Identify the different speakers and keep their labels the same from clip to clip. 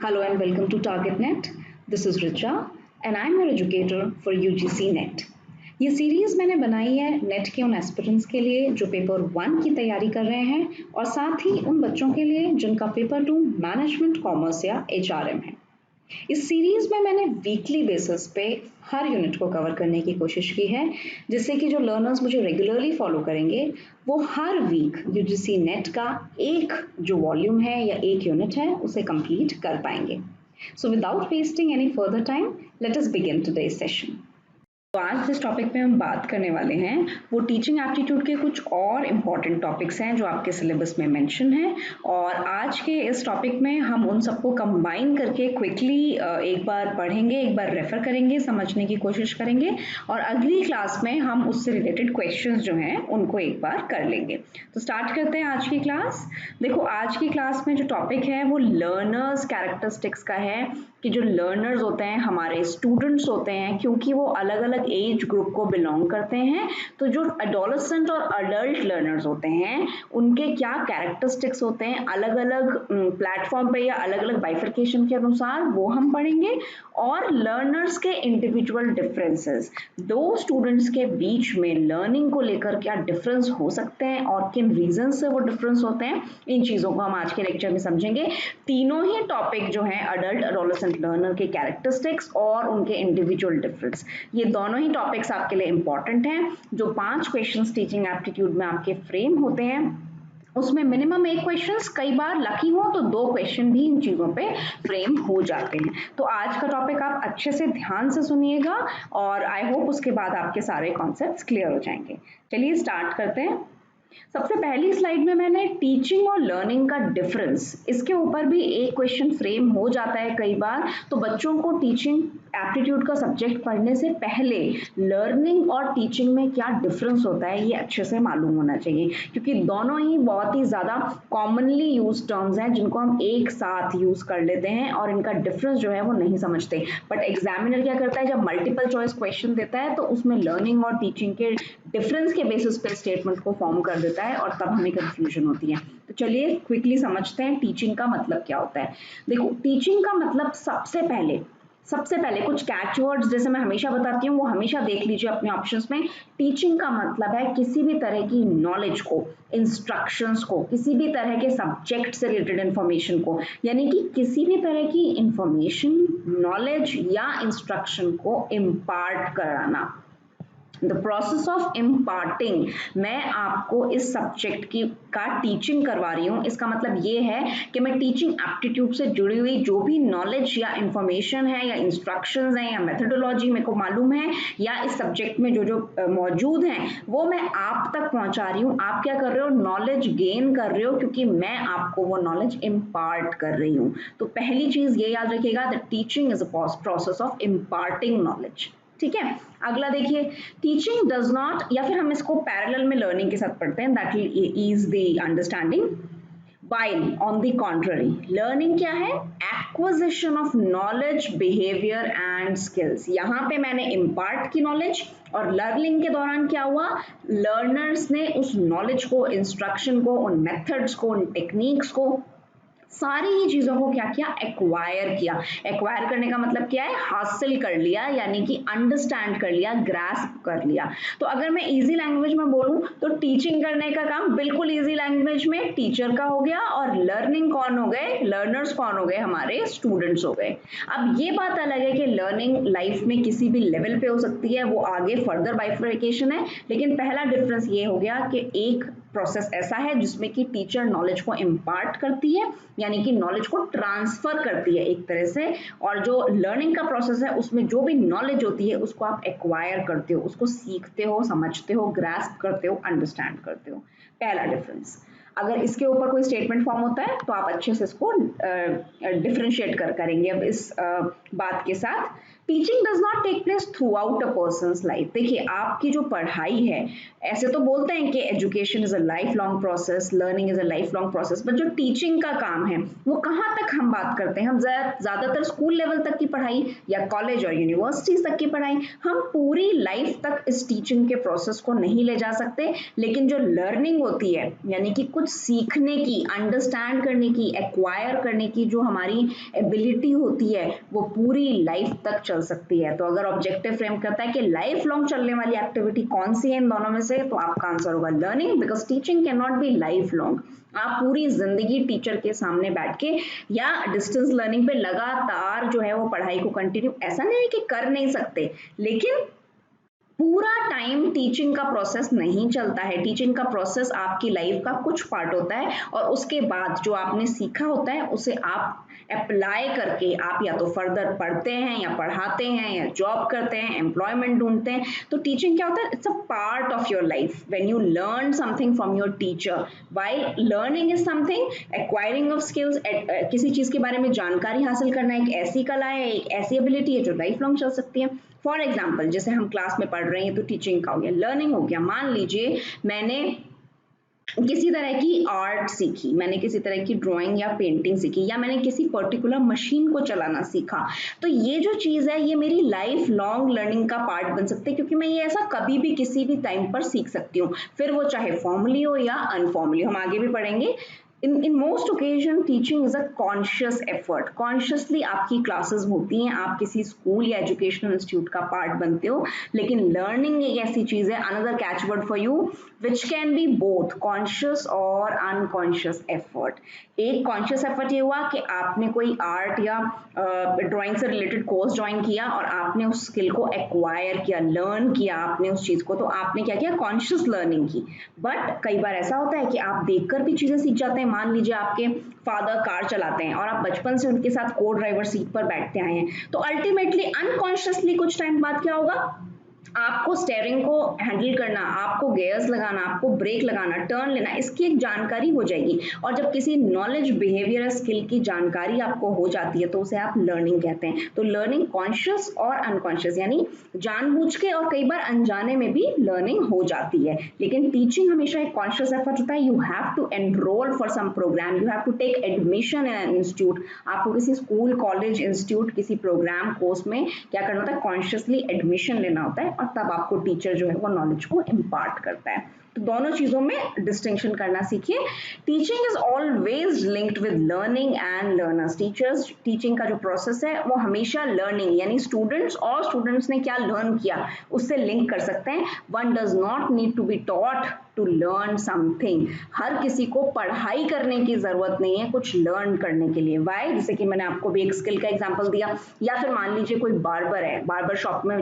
Speaker 1: Hello and welcome to TargetNet. This is Richa and I'm your educator for UGC NET. ये series मैंने बनाई है net के उन एस्पिरेंट्स के लिए जो पेपर 1 की तैयारी कर रहे हैं और साथ ही उन बच्चों के लिए जिनका पेपर 2 मैनेजमेंट कॉमर्स या HRM है। इस सीरीज में मैंने वीकली बेसिस पे हर यूनिट को कवर करने की कोशिश की है जिससे कि जो लर्नर्स मुझे रेगुलरली फॉलो करेंगे वो हर वीक यूजीसी नेट का एक जो वॉल्यूम है या एक यूनिट है उसे कंप्लीट कर पाएंगे। So without wasting any further time let us begin today's session. तो आज जिस टॉपिक पे हम बात करने वाले हैं वो टीचिंग एप्टीट्यूड के कुछ और इम्पॉर्टेंट टॉपिक्स हैं जो आपके सिलेबस में मेंशन है और आज के इस टॉपिक में हम उन सबको कंबाइन करके क्विकली एक बार पढ़ेंगे, एक बार रेफर करेंगे, समझने की कोशिश करेंगे और अगली क्लास में हम उससे रिलेटेड क्वेश्चंस जो हैं उनको एक बार कर लेंगे। तो स्टार्ट करते हैं आज की क्लास। देखो आज की क्लास में जो टॉपिक है वो लर्नर्स कैरेक्टरिस्टिक्स का है कि जो लर्नर्स होते हैं हमारे स्टूडेंट्स होते हैं क्योंकि वो अलग अलग एज ग्रुप को बिलोंग करते हैं तो जो एडोलेसेंट और अडल्ट लर्नर्स होते हैं उनके क्या कैरेक्टरिस्टिक्स होते हैं अलग अलग प्लेटफॉर्म पे या अलग अलग बाइफर्केशन के अनुसार वो हम पढ़ेंगे और लर्नर्स के इंडिविजुअल डिफरेंसेस, दो स्टूडेंट्स के बीच में लर्निंग को लेकर क्या डिफरेंस हो सकते हैं और किन रीजन से वो डिफरेंस होते हैं, इन चीज़ों को हम आज के लेक्चर में समझेंगे। तीनों ही टॉपिक जो हैं अडल्ट एडोलेसेंट लर्नर के कैरेक्टरिस्टिक्स और उनके इंडिविजुअल डिफरेंस, ये दोनों ही टॉपिक्स आपके लिए इंपॉर्टेंट हैं। जो 5 क्वेश्चंस टीचिंग एप्टीट्यूड में आपके फ्रेम होते हैं उसमें मिनिमम 1 क्वेश्चंस, कई बार लकी हो तो 2 क्वेश्चन भी इन चीज़ों पे फ्रेम हो जाते हैं। तो आज का टॉपिक आप अच्छे से ध्यान से सुनिएगा और आई होप उसके बाद आपके सारे कॉन्सेप्ट्स क्लियर हो जाएंगे। चलिए स्टार्ट करते हैं। सबसे पहली स्लाइड में मैंने टीचिंग और लर्निंग का डिफरेंस, इसके ऊपर भी एक क्वेश्चन फ्रेम हो जाता है कई बार, तो बच्चों को टीचिंग एप्टीट्यूड का सब्जेक्ट पढ़ने से पहले लर्निंग और टीचिंग में क्या डिफरेंस होता है ये अच्छे से मालूम होना चाहिए क्योंकि दोनों ही बहुत ही ज़्यादा कॉमनली यूज टर्म्स हैं जिनको हम एक साथ यूज कर लेते हैं और इनका डिफरेंस जो है वो नहीं समझते। बट एग्जामिनर क्या करता है, जब मल्टीपल चॉइस क्वेश्चन देता है तो उसमें लर्निंग और टीचिंग के डिफरेंस के बेसिस पे स्टेटमेंट को फॉर्म कर देता है और तब हमें कंफ्यूजन होती है। तो चलिए क्विकली समझते हैं टीचिंग का मतलब क्या होता है। देखो टीचिंग का मतलब सबसे पहले कुछ कैच वर्ड्स जैसे मैं हमेशा बताती हूँ वो हमेशा देख लीजिए अपने ऑप्शंस में। टीचिंग का मतलब है किसी भी तरह की नॉलेज को, इंस्ट्रक्शंस को, किसी भी तरह के सब्जेक्ट से रिलेटेड इंफॉर्मेशन को, यानी कि किसी भी तरह की इंफॉर्मेशन, नॉलेज या इंस्ट्रक्शन को इम्पार्ट कराना। द प्रोसेस ऑफ इम्पार्टिंग, मैं आपको इस सब्जेक्ट की का टीचिंग करवा रही हूँ, इसका मतलब ये है कि मैं टीचिंग एप्टीट्यूड से जुड़ी हुई जो भी नॉलेज या इंफॉर्मेशन है या इंस्ट्रक्शंस हैं या मेथोडोलॉजी मेरे को मालूम है या इस सब्जेक्ट में जो जो मौजूद हैं वो मैं आप तक पहुंचा रही हूँ। आप क्या कर रहे हो, नॉलेज गेन कर रहे हो क्योंकि मैं आपको वो नॉलेज इम्पार्ट कर रही हूँ। तो पहली चीज ये याद रखिएगा, the teaching is a process of imparting knowledge. ठीक है, अगला देखिए, टीचिंग डज नॉट, या फिर हम इसको पैरेलल में लर्निंग के साथ पढ़ते हैं, that will ease the understanding. While on the contrary, learning क्या है, acquisition of knowledge, behavior and skills। यहाँ पे मैंने impart की knowledge और लर्निंग के दौरान क्या हुआ, लर्नर्स ने उस नॉलेज को, इंस्ट्रक्शन को, उन मेथड्स को, उन टेक्निक्स को, सारी ही चीजों को क्या किया, एक्वायर किया। एक्वायर करने का मतलब क्या है, हासिल कर लिया, यानी कि अंडरस्टैंड कर लिया, ग्रास्प कर लिया। तो अगर मैं इजी लैंग्वेज में बोलूं तो टीचिंग करने का काम बिल्कुल इजी लैंग्वेज में टीचर का हो गया और लर्निंग कौन हो गए, लर्नर्स कौन हो गए, हमारे स्टूडेंट्स हो गए। अब ये बात अलग है कि लर्निंग लाइफ में किसी भी लेवल पे हो सकती है, वो आगे फर्दर बाइफर्केशन है, लेकिन पहला डिफरेंस ये हो गया कि एक प्रोसेस ऐसा है जिसमें कि टीचर नॉलेज को इम्पार्ट करती है, यानी कि नॉलेज को ट्रांसफर करती है एक तरह से, और जो लर्निंग का प्रोसेस है उसमें जो भी नॉलेज होती है उसको आप एक्वायर करते हो, उसको सीखते हो, समझते हो, ग्रास्प करते हो, अंडरस्टैंड करते हो। पहला डिफरेंस। अगर इसके ऊपर कोई स्टेटमेंट फॉर्म होता है तो आप अच्छे से इसको डिफरेंशिएट करेंगे। अब इस बात के साथ, teaching does not take place throughout a person's life. देखिए आपकी जो पढ़ाई है, ऐसे तो बोलते हैं कि education is a life long process, learning is a life long process, but जो टीचिंग का काम है वो कहाँ तक हम बात करते हैं, हम ज्यादातर स्कूल लेवल तक की पढ़ाई या कॉलेज और यूनिवर्सिटीज तक की पढ़ाई, हम पूरी लाइफ तक इस टीचिंग के प्रोसेस को नहीं ले जा सकते। लेकिन जो लर्निंग होती है, यानी कि कुछ कुछ सीखने की, अंडरस्टैंड करने की, एक्वायर करने की जो हमारी एबिलिटी होती है वो पूरी लाइफ तक चल सकती है। तो अगर ऑब्जेक्टिव फ्रेम करता है कि लाइफ लॉन्ग चलने वाली एक्टिविटी कौन सी है इन दोनों में से, तो आपका आंसर होगा learning, because teaching can not be life long. आप पूरी जिंदगी टीचर के सामने बैठ के या डिस्टेंस लर्निंग पे लगातार जो है वो पढ़ाई को कंटिन्यू, ऐसा नहीं है कि कर नहीं सकते, लेकिन पूरा टाइम टीचिंग का प्रोसेस नहीं चलता है। टीचिंग का प्रोसेस आपकी लाइफ का कुछ पार्ट होता है और उसके बाद जो आपने सीखा होता है उसे आप अप्लाई करके आप या तो फर्दर पढ़ते हैं या पढ़ाते हैं या जॉब करते हैं, एम्प्लॉयमेंट ढूंढते हैं। तो टीचिंग क्या होता है, it's a part of your life when you learn something from your teacher. While learning is something, acquiring of skills, किसी चीज के बारे में जानकारी हासिल करना एक ऐसी कला है, एक ऐसी एबिलिटी है जो लाइफ लॉन्ग चल सकती है। फॉर एग्जाम्पल, जैसे हम क्लास में पढ़ रहे हैं तो टीचिंग का हो गया, लर्निंग हो गया। मान लीजिए मैंने किसी तरह की आर्ट सीखी, मैंने किसी तरह की ड्राइंग या पेंटिंग सीखी, या मैंने किसी पर्टिकुलर मशीन को चलाना सीखा, तो ये जो चीज़ है ये मेरी लाइफ लॉन्ग लर्निंग का पार्ट बन सकती है, क्योंकि मैं ये ऐसा कभी भी किसी भी टाइम पर सीख सकती हूँ, फिर वो चाहे फॉर्मली हो या अनफॉर्मली। हम आगे भी पढ़ेंगे। in most occasion teaching is a conscious effort। Consciously आपकी क्लासेस होती हैं, आप किसी स्कूल या एजुकेशनल इंस्टीट्यूट का पार्ट बनते हो, लेकिन लर्निंग एक ऐसी चीज है, another catch word for you, which can be both conscious और अनकॉन्शियस एफर्ट। एक कॉन्शियस एफर्ट ये हुआ कि आपने कोई आर्ट या ड्राइंग से रिलेटेड कोर्स ज्वाइन किया और आपने उस स्किल को एक्वायर किया, लर्न किया आपने उस चीज को, तो आपने क्या किया, कॉन्शियस लर्निंग की। बट कई बार ऐसा होता है कि आप देखकर भी चीजें सीख जाते हैं। मान लीजिए आपके फादर कार चलाते हैं और आप बचपन से उनके साथ को ड्राइवर सीट पर बैठते आए हैं, तो अल्टीमेटली अनकॉन्शियसली कुछ टाइम बाद क्या होगा, आपको स्टेयरिंग को हैंडल करना, आपको गियर्स लगाना, आपको ब्रेक लगाना, टर्न लेना, इसकी एक जानकारी हो जाएगी। और जब किसी नॉलेज, बिहेवियर, स्किल की जानकारी आपको हो जाती है तो उसे आप लर्निंग कहते हैं। तो लर्निंग कॉन्शियस और अनकॉन्शियस, यानी जानबूझ के और कई बार अनजाने में भी लर्निंग हो जाती है। लेकिन टीचिंग हमेशा एक कॉन्शियस एफर्ट होता है। You have to enrol for some programme, you have to take admission in an institute. आपको किसी स्कूल, कॉलेज, इंस्टीट्यूट, किसी प्रोग्राम, कोर्स में क्या करना होता है, कॉन्शियसली एडमिशन लेना होता है, और तब आपको टीचर जो है वो नॉलेज को इम्पार्ट करता है। तो दोनों चीजों में डिस्टिंक्शन करना सीखिए। Teaching is always linked with learning and learners. Teachers, teaching का जो प्रोसेस है वो हमेशा लर्निंग, यानी स्टूडेंट्स और स्टूडेंट्स ने क्या लर्न किया उससे लिंक कर सकते हैं। One does not need to be taught to learn something. हर किसी को पढ़ाई करने की जरूरत नहीं है कुछ लर्न करने के लिए। वाई, जैसे कि मैंने आपको भी एक स्किल का एग्जांपल दिया, या फिर मान लीजिए कोई बार्बर है, बार्बर शॉप में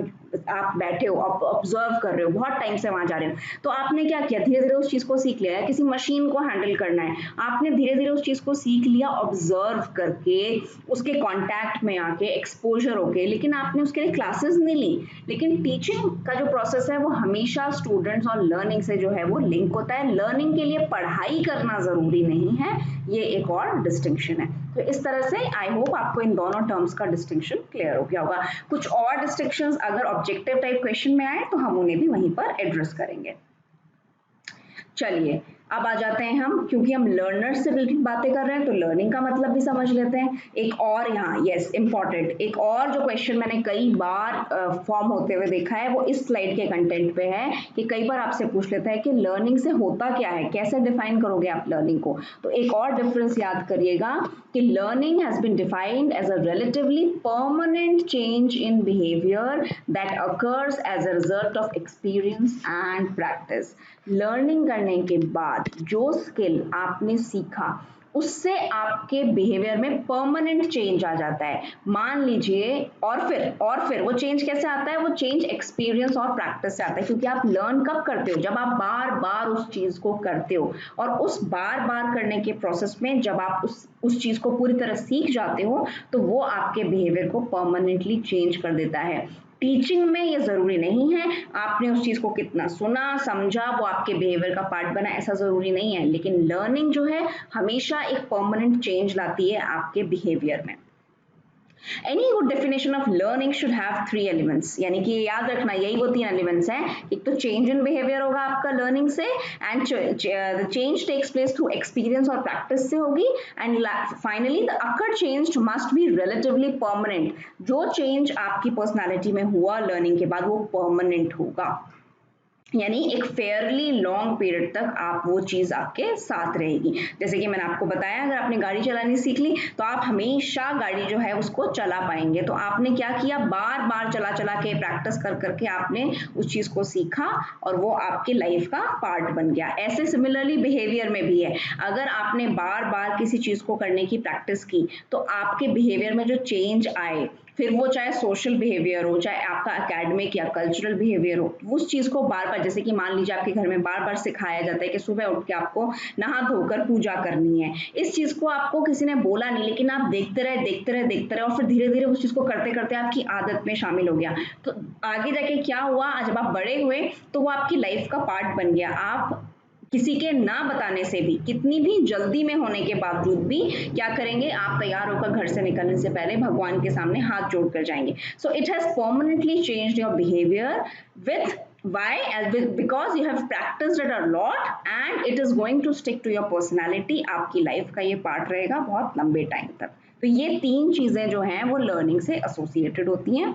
Speaker 1: आप बैठे हो, आप ऑब्जर्व कर रहे हो, बहुत टाइम से वहां जा रहे हो, तो आपने क्या किया, धीरे धीरे उस चीज को सीख लिया। किसी मशीन को हैंडल करना है, आपने धीरे धीरे उस चीज को सीख लिया ऑब्जर्व करके, उसके कॉन्टैक्ट में आके, एक्सपोजर होके, लेकिन आपने उसके लिए क्लासेस नहीं ली। लेकिन टीचिंग का जो प्रोसेस है वो हमेशा स्टूडेंट्स और लर्निंग से जो है वो लिंक होता है। लर्निंग के लिए पढ़ाई करना जरूरी नहीं है, ये एक और डिस्टिंक्शन है। तो इस तरह से आई होप आपको इन दोनों टर्म्स का डिस्टिंक्शन क्लियर हो गया होगा। कुछ और डिस्टिंक्शंस अगर ऑब्जेक्टिव टाइप क्वेश्चन में आए तो हम उन्हें भी वहीं पर एड्रेस करेंगे। चलिए अब आ जाते हैं हम, क्योंकि हम लर्नर से रिलेटेड बातें कर रहे हैं तो लर्निंग का मतलब भी समझ लेते हैं। एक और यहाँ यस इम्पॉर्टेंट एक और जो क्वेश्चन मैंने कई बार फॉर्म होते हुए देखा है वो इस स्लाइड के कंटेंट पे है कि कई बार आपसे पूछ लेता है कि लर्निंग से होता क्या है, कैसे डिफाइन करोगे आप लर्निंग को। तो एक और डिफरेंस याद करिएगा कि learning has been defined as a relatively permanent change in behaviour that occurs as a result of experience and practice. Learning करने के बाद जो स्किल आपने सीखा उससे आपके बिहेवियर में परमानेंट चेंज आ जाता है। मान लीजिए और फिर वो चेंज कैसे आता है, वो चेंज एक्सपीरियंस और प्रैक्टिस से आता है। क्योंकि आप लर्न कब करते हो, जब आप बार बार उस चीज को करते हो, और उस बार बार करने के प्रोसेस में जब आप उस चीज को पूरी तरह सीख जाते हो तो वो आपके बिहेवियर को परमानेंटली चेंज कर देता है। टीचिंग में ये जरूरी नहीं है आपने उस चीज को कितना सुना समझा वो आपके बिहेवियर का पार्ट बना, ऐसा जरूरी नहीं है। लेकिन लर्निंग जो है हमेशा एक परमानेंट चेंज लाती है आपके बिहेवियर में। Any good definition of learning should have 3 elements, यानी कि याद रखना यही वो 3 एलिमेंट्स हैं। एक तो चेंज इन बिहेवियर होगा आपका लर्निंग से, and the change takes place through experience और प्रैक्टिस से होगी, and finally the occur change must be relatively permanent. जो चेंज आपकी पर्सनालिटी में हुआ लर्निंग के बाद वो परमानेंट होगा। यानी एक फेयरली लॉन्ग पीरियड तक आप वो चीज़ आपके साथ रहेगी। जैसे कि मैंने आपको बताया, अगर आपने गाड़ी चलानी सीख ली तो आप हमेशा गाड़ी जो है उसको चला पाएंगे। तो आपने क्या किया, बार बार चला चला के प्रैक्टिस कर करके आपने उस चीज़ को सीखा और वो आपकी लाइफ का पार्ट बन गया। ऐसे सिमिलरली बिहेवियर में भी है, अगर आपने बार बार किसी चीज़ को करने की प्रैक्टिस की तो आपके बिहेवियर में जो चेंज आए, फिर वो चाहे सोशल बिहेवियर हो, चाहे आपका एकेडमिक या कल्चरल बिहेवियर हो, उस चीज़ को बार बार, जैसे कि मान लीजिए आपके घर में बार बार सिखाया जाता है कि सुबह उठ के आपको नहा धोकर पूजा करनी है, इस चीज़ को आपको किसी ने बोला नहीं, लेकिन आप देखते रहे देखते रहे देखते रहे और फिर धीरे धीरे उस चीज़ को करते करते आपकी आदत में शामिल हो गया। तो आगे जाके क्या हुआ, जब आप बड़े हुए तो वो आपकी लाइफ का पार्ट बन गया। आप किसी के ना बताने से भी, कितनी भी जल्दी में होने के बावजूद भी क्या करेंगे, आप तैयार होकर घर से निकलने से पहले भगवान के सामने हाथ जोड़कर जाएंगे। So it has permanently changed your behaviour with why, because you have practiced it a lot and it is going to stick to your personality। आपकी लाइफ का ये पार्ट रहेगा बहुत लंबे टाइम तक। तो ये तीन चीजें जो हैं वो लर्निंग से एसोसिएटेड होती हैं।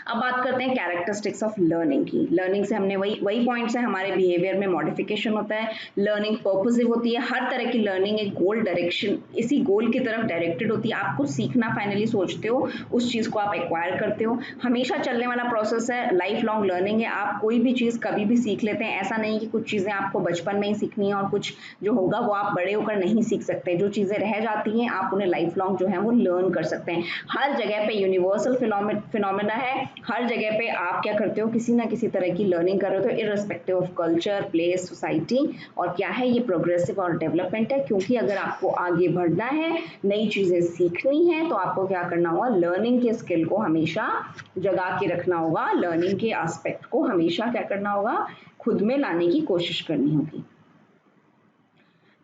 Speaker 1: अब बात करते हैं कैरेक्टरिस्टिक्स ऑफ लर्निंग की। लर्निंग से हमने वही पॉइंट्स है, हमारे बिहेवियर में मॉडिफिकेशन होता है, लर्निंग पर्पसिव होती है, हर तरह की लर्निंग एक गोल डायरेक्शन, इसी गोल की तरफ डायरेक्टेड होती है। आप कुछ सीखना फाइनली सोचते हो, उस चीज़ को आप एक्वायर करते हो, हमेशा चलने वाला प्रोसेस है, लाइफ लॉन्ग लर्निंग है। आप कोई भी चीज़ कभी भी सीख लेते हैं, ऐसा नहीं कि कुछ चीज़ें आपको बचपन में ही सीखनी है और कुछ जो होगा वो आप बड़े होकर नहीं सीख सकते। जो चीज़ें रह जाती हैं आप उन्हें लाइफ लॉन्ग जो है वो लर्न कर सकते हैं। हर जगह पे यूनिवर्सल फिनोमेना है, हर जगह पे आप क्या करते हो, किसी ना किसी तरह की लर्निंग कर रहे हो, irrespective of culture, place, society. और क्या है, ये प्रोग्रेसिव और डेवलपमेंट है, क्योंकि अगर आपको आगे बढ़ना है, नई चीजें सीखनी है, तो आपको क्या करना होगा, लर्निंग के स्किल को हमेशा जगा के रखना होगा, लर्निंग के एस्पेक्ट को हमेशा क्या करना होगा, खुद में लाने की कोशिश करनी होगी।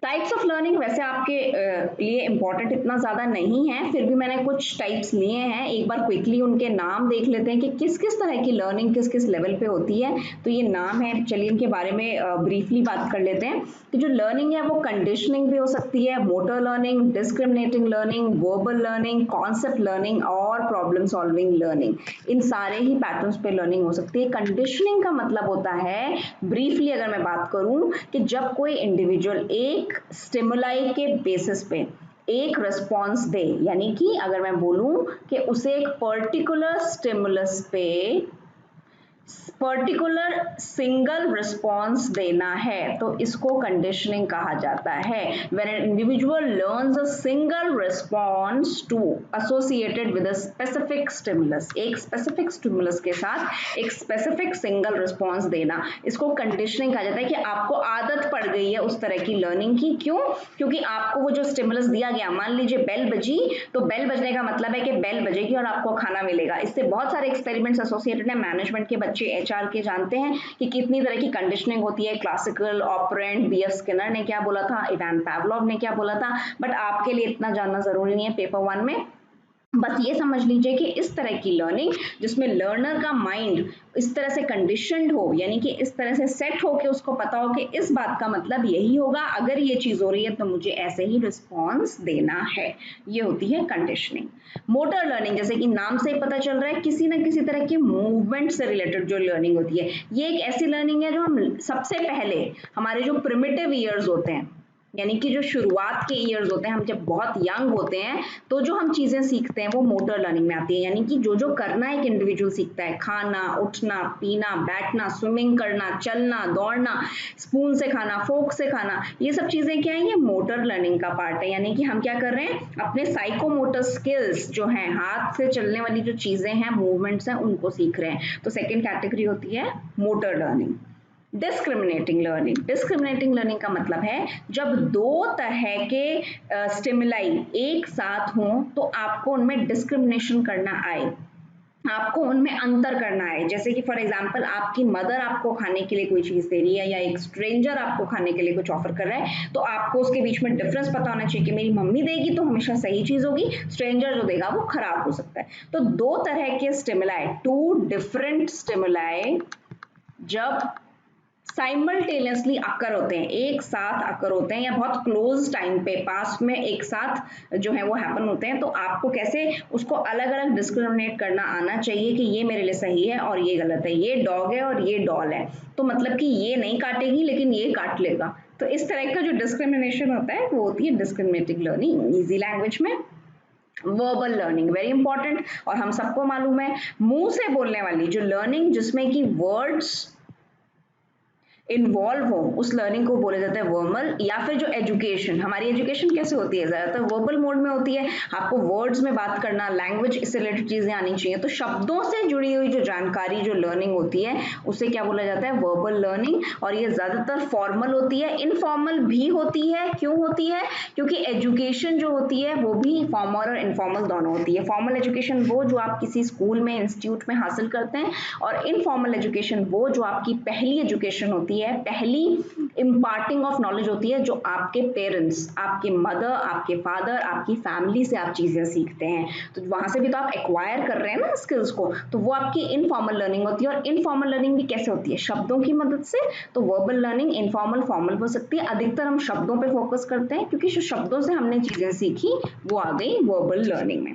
Speaker 1: टाइप्स ऑफ लर्निंग वैसे आपके लिए इम्पोर्टेंट इतना ज़्यादा नहीं है, फिर भी मैंने कुछ टाइप्स लिए हैं। एक बार क्विकली उनके नाम देख लेते हैं कि किस किस तरह की लर्निंग किस किस लेवल पे होती है। तो ये नाम है, चलिए इनके बारे में ब्रीफली बात कर लेते हैं। तो जो लर्निंग है वो कंडीशनिंग भी हो सकती है, motor learning, discriminating learning, verbal learning, concept learning और प्रॉब्लम सॉल्विंग लर्निंग। इन सारे ही पैटर्न्स पे लर्निंग हो सकती है। कंडीशनिंग का मतलब होता है, ब्रीफली अगर मैं बात करूं, कि जब कोई इंडिविजुअल एक स्टिमुलाई के बेसिस पे एक रिस्पॉन्स दे, यानी कि अगर मैं बोलूं कि उसे एक पर्टिकुलर स्टिमुलस पे पर्टिकुलर सिंगल रिस्पॉन्स देना है, तो इसको कंडीशनिंग कहा जाता है। When an individual learns a single response to associated with a specific stimulus, एक स्पेसिफिक स्टिमुलस के साथ एक स्पेसिफिक सिंगल रिस्पॉन्स देना, इसको कंडीशनिंग कहा जाता है। कि आपको आदत पड़ गई है उस तरह की लर्निंग की। क्यों? क्योंकि आपको वो जो स्टिमुलस दिया गया, मान लीजिए बेल बजी, तो बेल बजने का मतलब है कि बेल बजेगी और आपको खाना मिलेगा। इससे बहुत सारे एक्सपेरिमेंट्स एसोसिएटेड है। मैनेजमेंट के बच्चे एचआर के जानते हैं कि कितनी तरह की कंडीशनिंग होती है। क्लासिकल, ऑपरेंट, बीएफ स्किनर ने क्या बोला था, इवान पावलोव ने क्या बोला था, बट आपके लिए इतना जानना जरूरी नहीं है पेपर 1 में। बस ये समझ लीजिए कि इस तरह की लर्निंग जिसमें लर्नर का माइंड इस तरह से कंडीशनड हो, यानी कि इस तरह से सेट हो कि उसको पता हो कि इस बात का मतलब यही होगा, अगर ये चीज हो रही है तो मुझे ऐसे ही रिस्पॉन्स देना है, ये होती है कंडीशनिंग। मोटर लर्निंग, जैसे कि नाम से ही पता चल रहा है, किसी ना किसी तरह की मूवमेंट से रिलेटेड जो लर्निंग होती है, ये एक ऐसी लर्निंग है जो हम सबसे पहले हमारे जो प्रिमिटिव ईयर्स होते हैं, यानी कि जो शुरुआत के ईयर्स होते हैं, हम जब बहुत यंग होते हैं तो जो हम चीजें सीखते हैं वो मोटर लर्निंग में आती है। यानी कि जो जो करना एक इंडिविजुअल सीखता है, खाना, उठना, पीना, बैठना, स्विमिंग करना, चलना, दौड़ना, स्पून से खाना, फोक से खाना, ये सब चीजें क्या है, ये मोटर लर्निंग का पार्ट है। यानी कि हम क्या कर रहे हैं, अपने साइकोमोटर स्किल्स जो हैं, हाथ से चलने वाली जो चीजें हैं, मूवमेंट्स हैं, उनको सीख रहे हैं। तो सेकेंड कैटेगरी होती है motor learning. Discriminating learning, discriminating learning का मतलब है जब दो तरह के स्टिमुलाई एक साथ हों तो आपको उनमें डिस्क्रिमिनेशन करना आए, आपको उनमें अंतर करना है। जैसे कि फॉर एग्जांपल आपकी मदर आपको खाने के लिए कोई चीज दे रही है या एक स्ट्रेंजर आपको खाने के लिए कुछ ऑफर कर रहा है, तो आपको उसके बीच में डिफरेंस पता होना चाहिए कि मेरी मम्मी देगी तो हमेशा सही चीज होगी, स्ट्रेंजर जो देगा वो खराब हो सकता है। तो दो तरह के स्टिमुलाई, टू डिफरेंट स्टिमुलाई जब साइमल्टेनियसली अकर होते हैं, एक साथ अकर होते हैं या बहुत क्लोज टाइम पे पास में एक साथ जो है वो हैपन होते हैं, तो आपको कैसे उसको अलग अलग डिस्क्रिमिनेट करना आना चाहिए कि ये मेरे लिए सही है और ये गलत है, ये डॉग है और ये डॉल है, तो मतलब कि ये नहीं काटेगी लेकिन ये काट लेगा। तो इस तरह का जो डिस्क्रिमिनेशन होता है वो होती है डिस्क्रिमिनेटिव लर्निंग। इजी लैंग्वेज में वर्बल लर्निंग वेरी इंपॉर्टेंट, और हम सबको मालूम है मुंह से बोलने वाली जो लर्निंग जिसमें कि वर्ड्स इन्वॉल्व हो उस लर्निंग को बोला जाता है वर्बल। या फिर जो एजुकेशन, हमारी एजुकेशन कैसे होती है, ज्यादातर वर्बल मोड में होती है, आपको वर्ड्स में बात करना, लैंग्वेज से रिलेटेड चीजें आनी चाहिए, तो शब्दों से जुड़ी हुई जो जानकारी जो लर्निंग होती है उसे क्या बोला जाता है वर्बल लर्निंग। और ये ज्यादातर फॉर्मल होती है, इनफॉर्मल भी होती है। क्यों होती है? क्योंकि एजुकेशन जो होती है वो भी फॉर्मल और इनफॉर्मल दोनों होती है। फॉर्मल एजुकेशन वो जो आप किसी स्कूल में इंस्टीट्यूट में हासिल करते हैं, और इनफॉर्मल एजुकेशन वो जो आपकी पहली एजुकेशन होती है, पहली इम्पार्टिंग ऑफ नॉलेज होती है, जो आपके पेरेंट्स, आपके मदर, आपके फादर, आपकी फैमिली से आप चीजें सीखते हैं, तो वहां से भी तो आप एक्वायर कर रहे हैं ना स्किल्स को, तो वो आपकी इनफॉर्मल लर्निंग होती है। और इनफॉर्मल लर्निंग भी कैसे होती है? शब्दों की मदद से। तो वर्बल लर्निंग इनफॉर्मल फॉर्मल हो सकती है, अधिकतर हम शब्दों पे फोकस करते हैं क्योंकि जो शब्दों से हमने चीजें सीखी वो आ गई वर्बल लर्निंग में।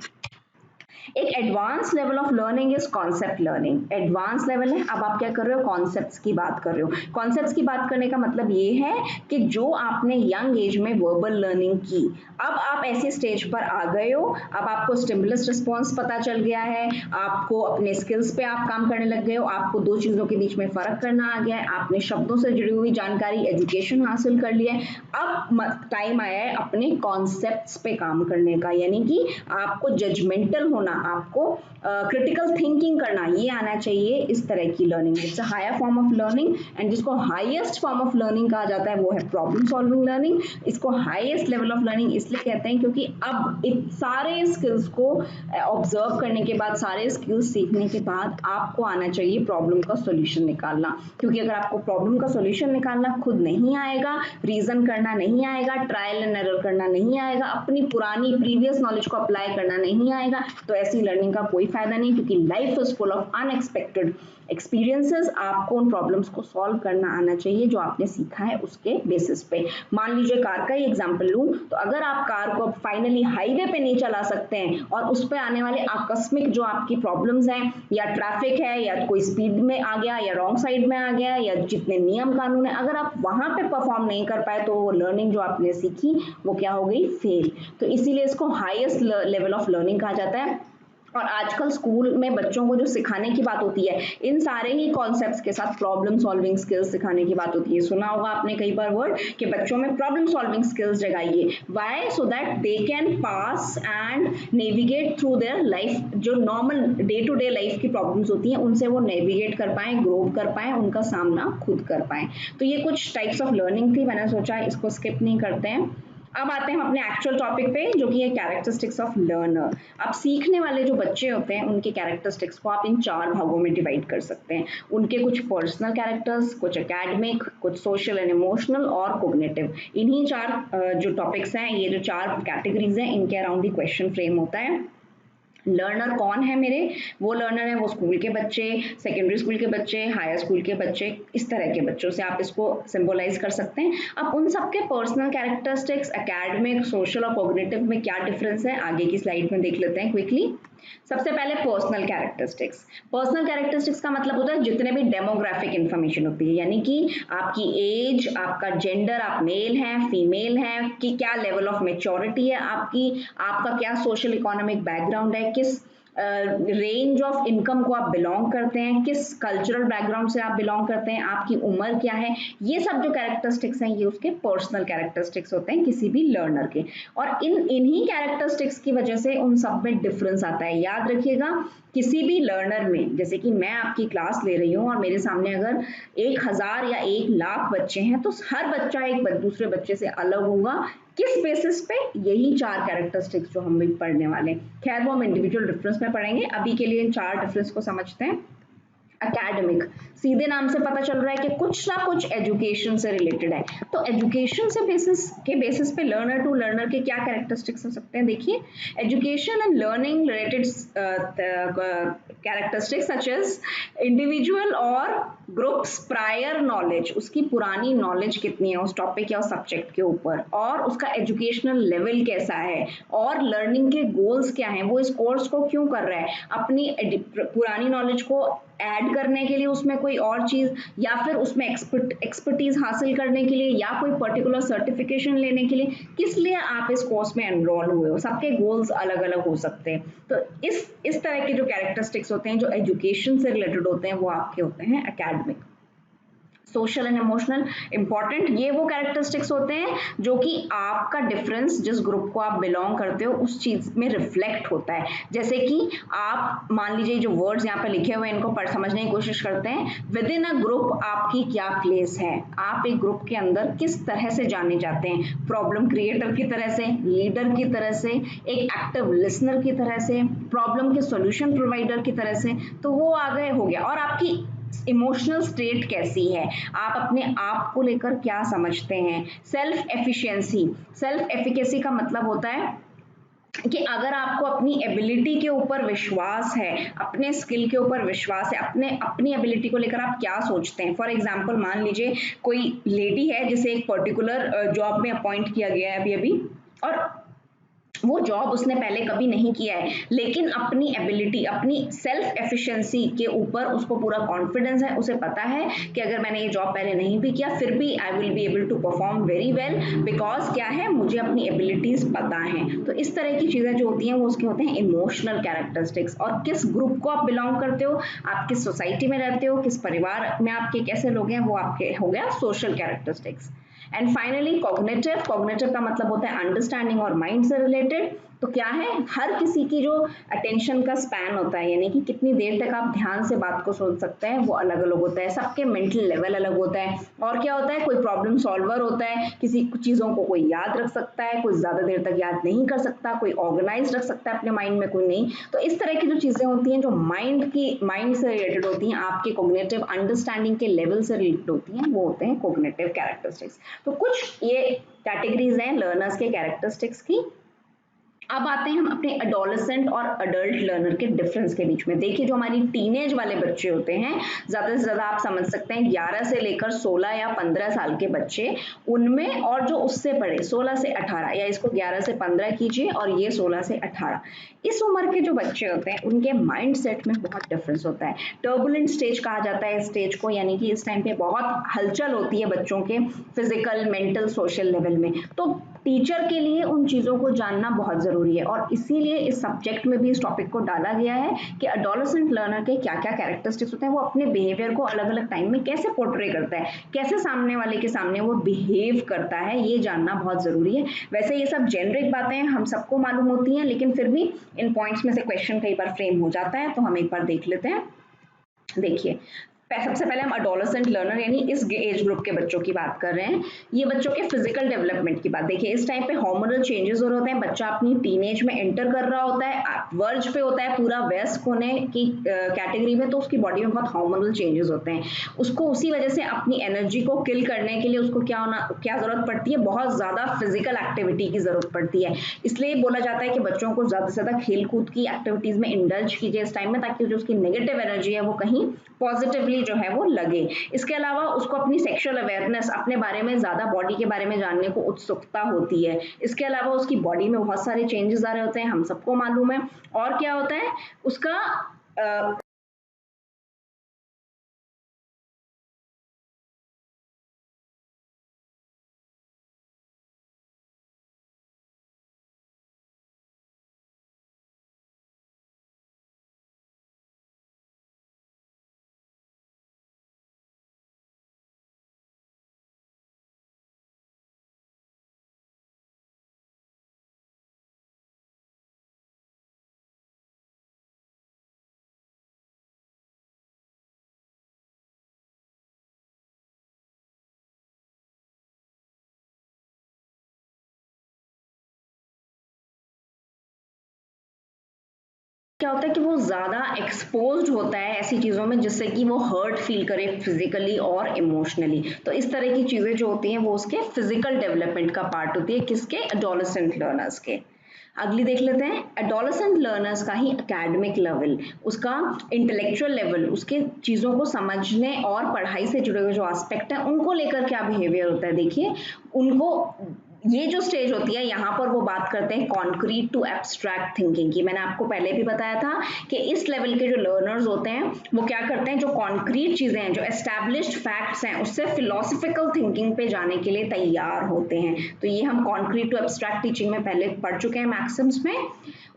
Speaker 1: एक advance level of learning is concept learning. Advance level है, अब आप क्या कर रहे हो, कॉन्सेप्ट्स की बात कर रहे हो। कॉन्सेप्ट्स की बात करने का मतलब ये है कि जो आपने यंग एज में वर्बल लर्निंग की, अब आप ऐसे स्टेज पर आ गए हो, अब आपको स्टिमुलस रिस्पॉन्स पता चल गया है, आपको अपने स्किल्स पे आप काम करने लग गए हो, आपको दो चीजों के बीच में फर्क करना आ गया है, आपने शब्दों से जुड़ी हुई जानकारी एजुकेशन हासिल कर लिया है। अब टाइम आया है अपने कॉन्सेप्ट्स पे काम करने का, यानी कि आपको जजमेंटल होना, आपको क्रिटिकल थिंकिंग करना, ये आना चाहिए। इस तरह की learning it's a higher form of learning, and जिसको हाईएस्ट फॉर्म ऑफ लर्निंग कहा जाता है वो है प्रॉब्लम सॉल्विंग लर्निंग। इसको हाईएस्ट लेवल ऑफ लर्निंग इसलिए कहते हैं क्योंकि अब सारे स्किल्स को ऑब्जर्व करने के बाद, सारे स्किल्स सीखने के बाद आपको आना चाहिए प्रॉब्लम का सोल्यूशन निकालना। क्योंकि अगर आपको प्रॉब्लम का सोल्यूशन निकालना खुद नहीं आएगा, रीजन करना नहीं आएगा, ट्रायल एंड एरर करना नहीं आएगा, अपनी पुरानी प्रीवियस नॉलेज को अप्लाई करना नहीं आएगा, तो ऐसी लर्निंग का कोई फायदा नहीं। क्योंकि life is full of unexpected experiences, आपको उन प्रॉब्लम्स को सॉल्व करना आना चाहिए जो आपने सीखा है उसके बेसिस पे। मान लीजिए कार का ही एग्जांपल लूं, तो अगर आप कार को फाइनली हाईवे पे नहीं चला सकते हैं और उस पे आने वाले आकस्मिक जो आपकी प्रॉब्लम्स हैं, या ट्रैफिक है, या कोई स्पीड में आ गया, या रॉन्ग साइड में आ गया, या जितने नियम कानून है, अगर आप वहां पे परफॉर्म नहीं कर पाए तो वो लर्निंग जो आपने सीखी वो क्या हो गई, फेल। तो इसीलिए इसको हाईएस्ट लेवल ऑफ लर्निंग कहा जाता है। और आजकल स्कूल में बच्चों को जो सिखाने की बात होती है, इन सारे ही कॉन्सेप्ट्स के साथ प्रॉब्लम सॉल्विंग स्किल्स सिखाने की बात होती है। सुना होगा आपने कई बार वर्ड कि बच्चों में प्रॉब्लम सॉल्विंग स्किल्स जगाइए। Why? So that they can pass and navigate through their life, जो normal day to day life की प्रॉब्लम्स होती हैं उनसे वो नेविगेट कर पाए, ग्रो कर पाए, उनका सामना खुद कर पाए। तो ये कुछ टाइप्स ऑफ लर्निंग थी, मैंने सोचा इसको स्किप नहीं करते हैं। अब आते हैं हम अपने एक्चुअल टॉपिक पे, जो कि है कैरेक्टरिस्टिक्स ऑफ लर्नर। अब सीखने वाले जो बच्चे होते हैं उनके कैरेक्टरिस्टिक्स को आप इन 4 भागों में डिवाइड कर सकते हैं। उनके कुछ पर्सनल कैरेक्टर्स, कुछ एकेडमिक, कुछ सोशल एंड इमोशनल, और कोग्निटिव। इन्हीं 4 जो टॉपिक्स हैं, ये जो 4 कैटेगरीज हैं, इनके अराउंड ही क्वेश्चन फ्रेम होता है। लर्नर कौन है मेरे? वो लर्नर है वो स्कूल के बच्चे, सेकेंडरी स्कूल के बच्चे, हायर स्कूल के बच्चे, इस तरह के बच्चों से आप इसको सिंबलाइज कर सकते हैं। अब उन सबके पर्सनल कैरेक्टरिस्टिक्स, एकेडमिक, सोशल और कॉग्निटिव में क्या डिफरेंस है, आगे की स्लाइड में देख लेते हैं क्विकली। सबसे पहले पर्सनल कैरेक्टरिस्टिक्स। पर्सनल कैरेक्टरिस्टिक्स का मतलब होता है जितने भी डेमोग्राफिक इंफॉर्मेशन होती है, यानी कि आपकी एज, आपका जेंडर, आप मेल हैं, फीमेल हैं, कि क्या लेवल ऑफ मेच्योरिटी है आपकी, आपका क्या सोशल इकोनॉमिक बैकग्राउंड है, किस रेंज ऑफ इनकम को आप बिलोंग करते हैं, किस कल्चरल बैकग्राउंड से आप बिलोंग करते हैं, आपकी उम्र क्या है, ये सब जो कैरेक्टरिस्टिक्स हैं ये उसके पर्सनल कैरेक्टरिस्टिक्स होते हैं किसी भी लर्नर के। और इन्हीं कैरेक्टरिस्टिक्स की वजह से उन सब में डिफरेंस आता है। याद रखिएगा, किसी भी लर्नर में, जैसे कि मैं आपकी क्लास ले रही हूँ और मेरे सामने अगर 1000 या 1,00,000 बच्चे हैं, तो हर बच्चा एक दूसरे बच्चे से अलग होगा। किस बेसिस पे? यही 4 कैरेक्टरिस्टिक्स जो हम भी पढ़ने वाले हैं। खैर वो हम इंडिविजुअल डिफरेंस में पढ़ेंगे, अभी के लिए इन 4 डिफरेंस को समझते हैं। एकेडमिक, सीधे नाम से पता चल रहा है कि कुछ ना कुछ एजुकेशन से रिलेटेड है। तो एजुकेशन से बेसिस पे लर्नर टू लर्नर के क्या कैरेक्टरिस्टिक्स हो सकते हैं, देखिए education and learning related characteristics such as individual और ग्रुप्स प्रायर नॉलेज, उसकी पुरानी नॉलेज कितनी है उस टॉपिक या उस सब्जेक्ट के ऊपर, और उसका एजुकेशनल लेवल कैसा है, और लर्निंग के गोल्स क्या हैं, वो इस कोर्स को क्यों कर रहा है, अपनी पुरानी नॉलेज को ऐड करने के लिए उसमें कोई और चीज, या फिर उसमें एक्सपर्टीज हासिल करने के लिए, या कोई पर्टिकुलर सर्टिफिकेशन लेने के लिए, किस लिए आप इस कोर्स में एनरोल हुए हो, सबके गोल्स अलग अलग हो सकते हैं। तो इस तरह के जो कैरेक्टरिस्टिक्स होते हैं जो एजुकेशन से रिलेटेड होते हैं वो आपके होते हैं academic. Social and emotional important, ये वो कैरेक्टरिस्टिक्स होते हैं जो कि आपका डिफरेंस, जिस ग्रुप को आप बिलोंग करते हो उस चीज में रिफ्लेक्ट होता है। जैसे कि आप मान लीजिए जो वर्ड्स यहाँ पे लिखे हुए हैं इनको समझने की कोशिश करते हैं, विद इन अ ग्रुप आपकी क्या प्लेस है, आप एक ग्रुप के अंदर किस तरह से जाने जाते हैं, प्रॉब्लम क्रिएटर की तरह से, लीडर की तरह से, एक एक्टिव लिसनर की तरह से, प्रॉब्लम के सॉल्यूशन प्रोवाइडर की तरह से, तो वो आगे हो गया। और आपकी इमोशनल स्टेट कैसी है, आप अपने आप को लेकर क्या समझते हैं, सेल्फ एफिशिएंसी, सेल्फ एफिकेसी का मतलब होता है कि अगर आपको अपनी एबिलिटी के ऊपर विश्वास है, अपने स्किल के ऊपर विश्वास है, अपनी एबिलिटी को लेकर आप क्या सोचते हैं। फॉर एग्जांपल मान लीजिए कोई लेडी है जिसे एक पर्टिकुलर जॉब में अपॉइंट किया गया है अभी अभी, और वो जॉब उसने पहले कभी नहीं किया है, लेकिन अपनी एबिलिटी, अपनी सेल्फ एफिशिएंसी के ऊपर उसको पूरा कॉन्फिडेंस है, उसे पता है कि अगर मैंने ये जॉब पहले नहीं भी किया फिर भी I will be able to perform very well, because क्या है, मुझे अपनी एबिलिटीज पता है। तो इस तरह की चीजें जो होती हैं वो उसके होते हैं इमोशनल कैरेक्टरिस्टिक्स। और किस ग्रुप को आप बिलोंग करते हो, आप किस सोसाइटी में रहते हो, किस परिवार में आपके कैसे लोग हैं, वो आपके हो गया social characteristics. And finally cognitive, cognitive का मतलब होता है अंडरस्टैंडिंग और माइंड से रिलेटेड। तो क्या है, हर किसी की जो अटेंशन का स्पैन होता है, यानी कि कितनी देर तक आप ध्यान से बात को सुन सकते हैं, वो अलग अलग होता है, सबके मेंटल लेवल अलग होता है। और क्या होता है, कोई प्रॉब्लम सॉल्वर होता है, किसी चीजों को कोई याद रख सकता है, कोई ज्यादा देर तक याद नहीं कर सकता, कोई ऑर्गेनाइज रख सकता है अपने माइंड में, कोई नहीं। तो इस तरह की जो चीजें होती हैं जो माइंड से रिलेटेड होती हैं, आपके कॉग्निटिव अंडरस्टैंडिंग के लेवल से रिलेटेड होती हैं, वो होते हैं कॉग्निटिव कैरेक्टरिस्टिक्स। तो कुछ ये कैटेगरीज हैं लर्नर्स के कैरेक्टरिस्टिक्स की। अब आते हैं हम अपने अडोलेसेंट और अडल्ट लर्नर के डिफरेंस के बीच में। देखिए जो हमारी टीनेज वाले बच्चे होते हैं, ज्यादा से ज्यादा आप समझ सकते हैं 11 से लेकर 16 या 15 साल के बच्चे, उनमें, और जो उससे बड़े 16 से 18, या इसको 11 से 15 कीजिए और ये 16 से 18, इस उम्र के जो बच्चे होते हैं उनके माइंड सेट में बहुत डिफरेंस होता है। टर्बुलेंट स्टेज कहा जाता है इस स्टेज को, यानी कि इस टाइम पे बहुत हलचल होती है बच्चों के फिजिकल, मेंटल, सोशल लेवल में। तो टीचर के लिए उन चीजों को जानना बहुत जरूरी है, और इसीलिए इस सब्जेक्ट में भी इस टॉपिक को डाला गया है कि अडोलेसेंट लर्नर के क्या क्या कैरेक्टरिस्टिक्स होते हैं, वो अपने बिहेवियर को अलग अलग टाइम में कैसे पोर्ट्रे करता है, कैसे सामने वाले के सामने वो बिहेव करता है, ये जानना बहुत जरूरी है। वैसे ये सब जेनरिक बातें हम सबको मालूम होती हैं, लेकिन फिर भी इन पॉइंट्स में से क्वेश्चन कई बार फ्रेम हो जाता है, तो हम एक बार देख लेते हैं। देखिए सबसे पहले हम अडोलेसेंट लर्नर यानी इस एज ग्रुप के बच्चों की बात कर रहे हैं। ये बच्चों के फिजिकल डेवलपमेंट की बात, देखिए इस टाइम पे हार्मोनल चेंजेस हो रहे होते हैं, बच्चा अपनी टीनेज में एंटर कर रहा होता है, वर्ज पे होता है पूरा वयस्क होने की कैटेगरी में, तो उसकी बॉडी में बहुत हार्मोनल चेंजेस होते हैं। उसको उसी वजह से अपनी एनर्जी को किल करने के लिए उसको क्या जरूरत पड़ती है, बहुत ज्यादा फिजिकल एक्टिविटी की जरूरत पड़ती है। इसलिए बोला जाता है कि बच्चों को ज्यादा से ज्यादा खेल कूद की एक्टिविटीज में इंडल्ज कीजिए इस टाइम में, ताकि जो उसकी नेगेटिव एनर्जी है वो कहीं पॉजिटिवली जो है वो लगे। इसके अलावा उसको अपनी सेक्सुअल अवेयरनेस, अपने बारे में ज्यादा बॉडी के बारे में जानने को उत्सुकता होती है। इसके अलावा उसकी बॉडी में बहुत सारे चेंजेस आ रहे होते हैं, हम सबको मालूम है। और क्या होता है, उसका क्या होता है कि वो ज़्यादा एक्सपोज्ड होता है ऐसी चीज़ों में जिससे कि वो हर्ट फील करे फिजिकली और इमोशनली। तो इस तरह की चीज़ें जो होती हैं वो उसके फिजिकल डेवलपमेंट का पार्ट होती है, किसके, एडोलेसेंट लर्नर्स के। अगली देख लेते हैं, एडोलेसेंट लर्नर्स का ही एकेडमिक लेवल, उसका इंटेलेक्चुअल लेवल, उसके चीज़ों को समझने और पढ़ाई से जुड़े हुए जो एस्पेक्ट हैं उनको लेकर क्या बिहेवियर होता है। देखिए उनको, ये जो स्टेज होती है यहाँ पर वो बात करते हैं कॉन्क्रीट टू एब्स्ट्रैक्ट थिंकिंग की। मैंने आपको पहले भी बताया था कि इस लेवल के जो लर्नर्स होते हैं वो क्या करते हैं, जो कॉन्क्रीट चीजें हैं, जो एस्टैब्लिश्ड फैक्ट्स हैं, उससे फिलोसफिकल थिंकिंग पे जाने के लिए तैयार होते हैं। तो ये हम कॉन्क्रीट टू एब्स्ट्रैक्ट टीचिंग में पहले पढ़ चुके हैं मैक्सिम्स में।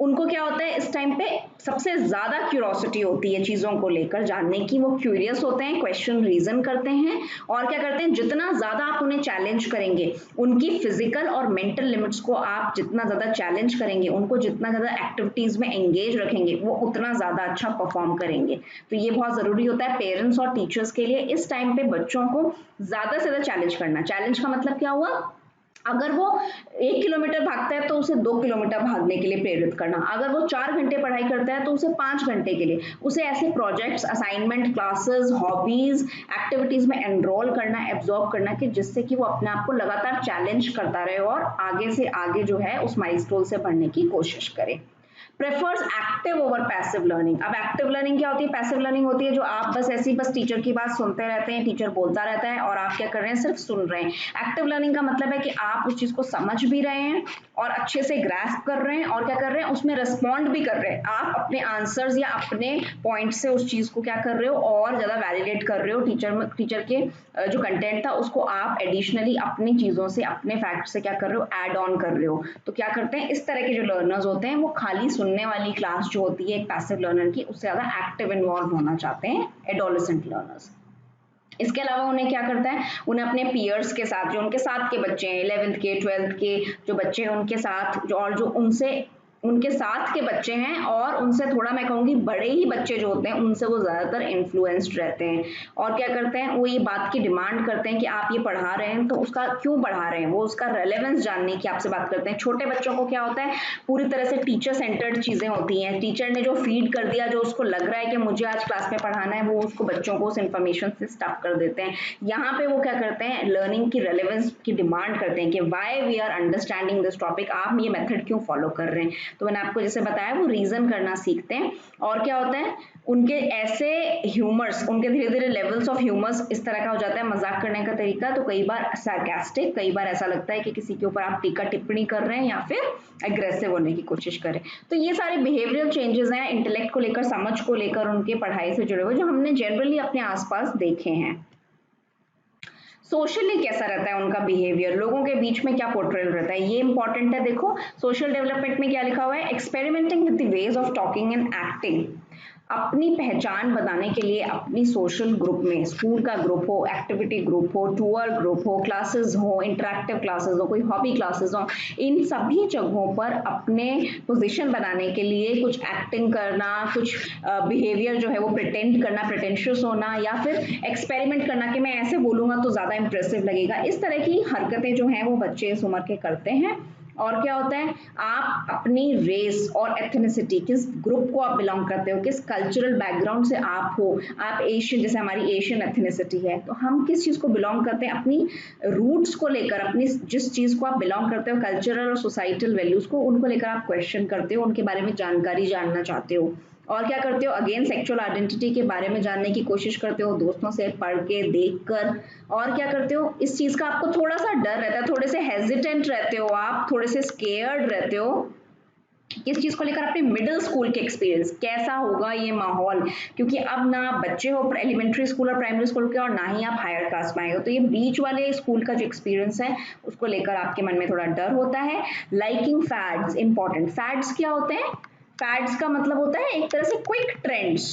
Speaker 1: उनको क्या होता है इस टाइम पे सबसे ज्यादा क्यूरोसिटी होती है चीजों को लेकर जानने की, वो क्यूरियस होते हैं, क्वेश्चन रीजन करते हैं और क्या करते हैं, जितना ज्यादा आप उन्हें चैलेंज करेंगे, उनकी फिजिकल और मेंटल लिमिट्स को आप जितना ज्यादा चैलेंज करेंगे, उनको जितना ज्यादा एक्टिविटीज में एंगेज रखेंगे, वो उतना ज्यादा अच्छा परफॉर्म करेंगे। तो ये बहुत जरूरी होता है पेरेंट्स और टीचर्स के लिए इस टाइम पे बच्चों को ज्यादा से ज्यादा चैलेंज करना। चैलेंज का मतलब क्या हुआ, अगर वो 1 किलोमीटर भागता है तो उसे 2 किलोमीटर भागने के लिए प्रेरित करना, अगर वो 4 घंटे पढ़ाई करता है तो उसे 5 घंटे के लिए, उसे ऐसे projects, assignment, classes, hobbies, activities में एनरोल करना, एब्जॉर्ब करना कि जिससे कि वो अपने आप को लगातार चैलेंज करता रहे और आगे से आगे जो है उस माइलस्टोन से बढ़ने की कोशिश करे। Prefers active over passive learning. अब एक्टिव लर्निंग क्या होती है, पैसिव लर्निंग होती है जो आप बस ऐसी बस टीचर की बात सुनते रहते हैं, टीचर बोलता रहता है और आप क्या कर रहे हैं, सिर्फ सुन रहे हैं। एक्टिव लर्निंग का मतलब है कि आप उस चीज को समझ भी रहे हैं और अच्छे से ग्रास्प कर रहे हैं और क्या कर रहे हैं, उसमें रिस्पॉन्ड भी कर रहे हैं। आप अपने आंसर्स या अपने पॉइंट से उस चीज को क्या कर रहे हो, और ज्यादा वैलिडेट कर रहे हो। टीचर के जो कंटेंट था उसको आप एडिशनली अपनी चीजों से, अपने फैक्ट से क्या कर रहे हो, ऐड ऑन कर रहे हो। तो क्या करते हैं, इस तरह के जो लर्नर्स होते हैं वो खाली सुनने वाली क्लास जो होती है एक पैसिव लर्नर की, उससे ज्यादा एक्टिव इन्वॉल्व होना चाहते हैं एडोलेसेंट लर्नर्स। इसके अलावा उन्हें क्या करता है, उन्हें अपने पीयर्स के साथ, जो उनके साथ के बच्चे हैं, 11th के 12th के जो बच्चे हैं उनके साथ, जो और जो उनसे उनके साथ के बच्चे हैं और उनसे थोड़ा मैं कहूँगी बड़े ही बच्चे जो होते हैं उनसे वो ज़्यादातर इन्फ्लुएंस्ड रहते हैं और क्या करते हैं, वो ये बात की डिमांड करते हैं कि आप ये पढ़ा रहे हैं तो उसका क्यों पढ़ा रहे हैं, वो उसका रेलेवेंस जानने की आपसे बात करते हैं। छोटे बच्चों को क्या होता है, पूरी तरह से टीचर सेंटर्ड चीज़ें होती हैं, टीचर ने जो फीड कर दिया, जो उसको लग रहा है कि मुझे आज क्लास में पढ़ाना है, वो उसको बच्चों को उस इन्फॉर्मेशन से स्टफ कर देते हैं। यहाँ पे वो क्या करते हैं, लर्निंग की रेलेवेंस की डिमांड करते हैं कि why we are understanding this topic, आप ये मेथड क्यों फॉलो कर रहे हैं। तो मैंने आपको जैसे बताया वो रीजन करना सीखते हैं और क्या होता है, उनके ऐसे ह्यूमर्स, उनके धीरे धीरे लेवल्स ऑफ ह्यूमर्स इस तरह का हो जाता है, मजाक करने का तरीका, तो कई बार सार्कास्टिक, कई बार ऐसा लगता है कि किसी के ऊपर आप टीका टिप्पणी कर रहे हैं या फिर एग्रेसिव होने की कोशिश करें। तो ये सारे बिहेवियरल चेंजेस हैं इंटेलेक्ट को लेकर, समझ को लेकर, उनके पढ़ाई से जुड़े हुए, जो हमने जनरली अपने आसपास देखे हैं। सोशली कैसा रहता है उनका बिहेवियर, लोगों के बीच में क्या पोर्ट्रेल रहता है, ये इंपॉर्टेंट है। देखो सोशल डेवलपमेंट में क्या लिखा हुआ है, experimenting with the ways of talking and acting, अपनी पहचान बनाने के लिए अपनी सोशल ग्रुप में, स्कूल का ग्रुप हो, एक्टिविटी ग्रुप हो, टूर ग्रुप हो, क्लासेस हो, इंटरेक्टिव क्लासेस हो, कोई हॉबी क्लासेस हो, इन सभी जगहों पर अपने पोजीशन बनाने के लिए कुछ एक्टिंग करना, कुछ बिहेवियर जो है वो प्रिटेंड करना, प्रिटेंशियस होना, या फिर एक्सपेरिमेंट करना कि मैं ऐसे बोलूंगा तो ज्यादा इंप्रेसिव लगेगा, इस तरह की हरकतें जो हैं वो बच्चे इस उम्र के करते हैं। और क्या होता है, आप अपनी रेस और एथनिसिटी, किस ग्रुप को आप बिलोंग करते हो, किस कल्चरल बैकग्राउंड से आप हो, आप एशियन, जैसे हमारी एशियन एथनिसिटी है, तो हम किस चीज को बिलोंग करते हैं, अपनी रूट्स को लेकर, अपनी जिस चीज को आप बिलोंग करते हो, कल्चरल और सोसाइटल वैल्यूज को, उनको लेकर आप क्वेश्चन करते हो, उनके बारे में जानकारी जानना चाहते हो। और क्या करते हो, अगेन सेक्सुअल आइडेंटिटी के बारे में जानने की कोशिश करते हो, दोस्तों से पढ़ के, देख कर। और क्या करते हो, इस चीज का आपको थोड़ा सा डर रहता है, थोड़े से हेजिटेंट रहते हो, आप थोड़े से स्केयर्ड रहते हो किस चीज को लेकर, अपने मिडिल स्कूल के एक्सपीरियंस, कैसा होगा ये माहौल, क्योंकि अब ना आप बच्चे हो एलिमेंट्री स्कूल और प्राइमरी स्कूल के, और ना ही आप हायर क्लास में आए हो, तो ये बीच वाले स्कूल का जो एक्सपीरियंस है उसको लेकर आपके मन में थोड़ा डर होता है। लाइकिंग फैड्स, इंपॉर्टेंट, फैड्स क्या होते हैं, फैड्स का मतलब होता है एक तरह से क्विक ट्रेंड्स।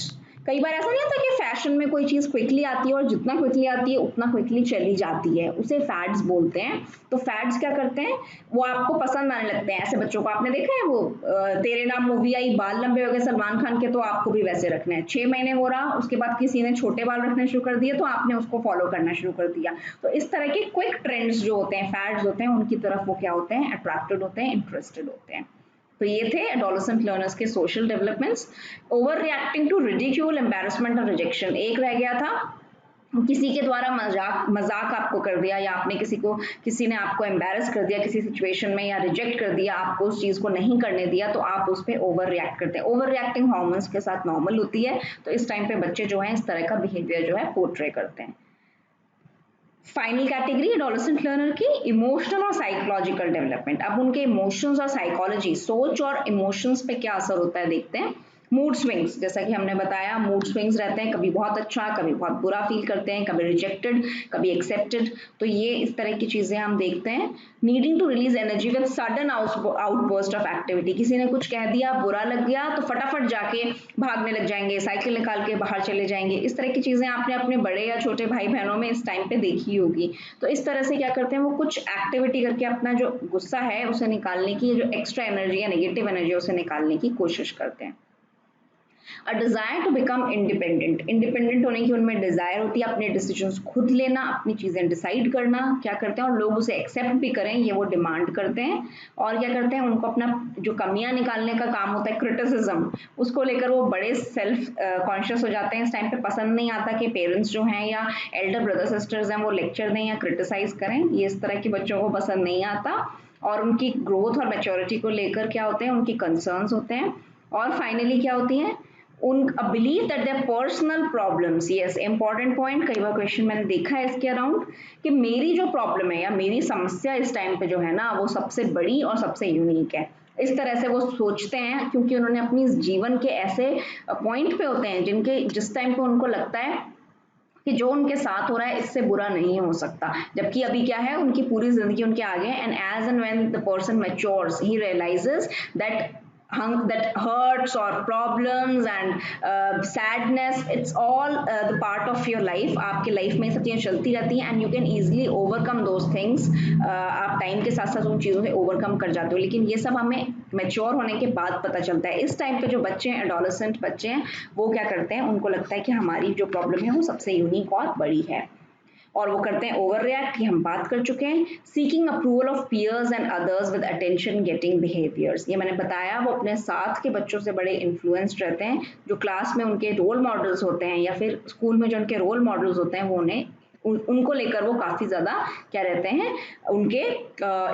Speaker 1: कई बार ऐसा नहीं होता कि फैशन में कोई चीज क्विकली आती है और जितना क्विकली आती है उतना क्विकली चली जाती है, उसे फैड्स बोलते हैं। तो फैड्स क्या करते हैं, वो आपको पसंद आने लगते हैं। ऐसे बच्चों को आपने देखा है, वो तेरे नाम मूवी आई, बाल लंबे हो गए सलमान खान के, तो आपको भी वैसे रखना है। 6 महीने हो रहा, उसके बाद किसी ने छोटे बाल रखने शुरू कर दिए तो आपने उसको फॉलो करना शुरू कर दिया। तो इस तरह के क्विक ट्रेंड्स जो होते हैं, फैड्स होते हैं, उनकी तरफ वो क्या होते हैं, अट्रैक्टेड होते हैं, इंटरेस्टेड होते हैं। तो ये थे एडोलेसेंट लर्नर्स के social developments. Over reacting to ridicule, embarrassment और रिजेक्शन, एक रह गया था किसी के द्वारा मजाक आपको कर दिया, या आपने किसी ने आपको एम्बैरस कर दिया किसी सिचुएशन में, या रिजेक्ट कर दिया, आपको उस चीज को नहीं करने दिया, तो आप उस पर ओवर रिएक्ट करते हैं। ओवर रिएक्टिंग हार्मोन्स के साथ नॉर्मल होती है, तो इस टाइम पे बच्चे जो है इस तरह का बिहेवियर जो है पोर्ट्रे करते हैं। फाइनल कैटेगरी एडोलेसेंट लर्नर की इमोशनल और साइकोलॉजिकल डेवलपमेंट। अब उनके इमोशंस और साइकोलॉजी, सोच और इमोशंस पे क्या असर होता है देखते हैं। मूड स्विंग्स, जैसा कि हमने बताया मूड स्विंग्स रहते हैं, कभी बहुत अच्छा कभी बहुत बुरा फील करते हैं, कभी रिजेक्टेड कभी एक्सेप्टेड, तो ये इस तरह की चीजें हम देखते हैं। Needing to release energy with sudden outburst of activity, किसी ने कुछ कह दिया, बुरा लग गया, तो फटाफट जाके भागने लग जाएंगे, साइकिल निकाल के बाहर चले जाएंगे। इस तरह की चीजें आपने अपने बड़े या छोटे भाई बहनों में इस टाइम पे देखी होगी। तो इस तरह से क्या करते हैं वो, कुछ एक्टिविटी करके अपना जो गुस्सा है उसे निकालने की, जो एक्स्ट्रा एनर्जी या नेगेटिव एनर्जी उसे निकालने की कोशिश करते हैं। A desire to become independent, independent होने की उनमें डिजायर होती है, अपने डिसीजंस खुद लेना, अपनी चीजें डिसाइड करना, क्या करते हैं और लोग उसे एक्सेप्ट भी करें ये वो डिमांड करते हैं। और क्या करते हैं, उनको अपना जो कमियां निकालने का काम होता है, क्रिटिसिज्म, उसको लेकर वो बड़े सेल्फ कॉन्शियस हो जाते हैं। इस टाइम पे पसंद नहीं आता कि पेरेंट्स जो हैं या एल्डर ब्रदर सिस्टर्स हैं वो लेक्चर दें या क्रिटिसाइज करें, ये इस तरह के बच्चों को पसंद नहीं आता। और उनकी ग्रोथ और मैच्योरिटी को लेकर क्या होते हैं, उनकी कंसर्न्स होते हैं। और फाइनली क्या होती हैं, उन believe that their personal problems, yes important point, कई बार क्वेश्चन मैंने देखा है इसके अराउंड, कि मेरी जो प्रॉब्लम है या मेरी समस्या इस टाइम पे जो है ना वो सबसे बड़ी और सबसे यूनिक है। इस तरह से वो सोचते हैं, क्योंकि उन्होंने अपनी जीवन के ऐसे पॉइंट पे होते हैं जिस टाइम पे उनको लगता है कि जो उनके साथ हो रहा है इससे बुरा नहीं हो सकता, जबकि अभी क्या है उनकी पूरी जिंदगी उनके आगे है। And as and when the person matures he realises that that hurts or problems and sadness, it's all the part of your life, आपके लाइफ में सब चीजें चलती रहती हैं, and you can easily overcome those things, आप time के साथ साथ उन चीजों से ओवरकम कर जाते हो। लेकिन ये सब हमें मैच्योर होने के बाद पता चलता है। इस टाइम पे जो बच्चे हैं, एडोलेसेंट बच्चे हैं, वो क्या करते हैं, उनको लगता है कि हमारी जो प्रॉब्लम है वो सबसे यूनिक और बड़ी है, और वो करते हैं ओवर रिएक्ट, की हम बात कर चुके हैं। Seeking approval of peers and others with attention getting behaviours, ये मैंने बताया, वो अपने साथ के बच्चों से बड़े इन्फ्लुएंस्ड रहते हैं। जो क्लास में उनके रोल मॉडल्स होते हैं या फिर स्कूल में जो उनके रोल मॉडल्स होते हैं वो उनको लेकर वो काफी ज्यादा क्या रहते हैं, उनके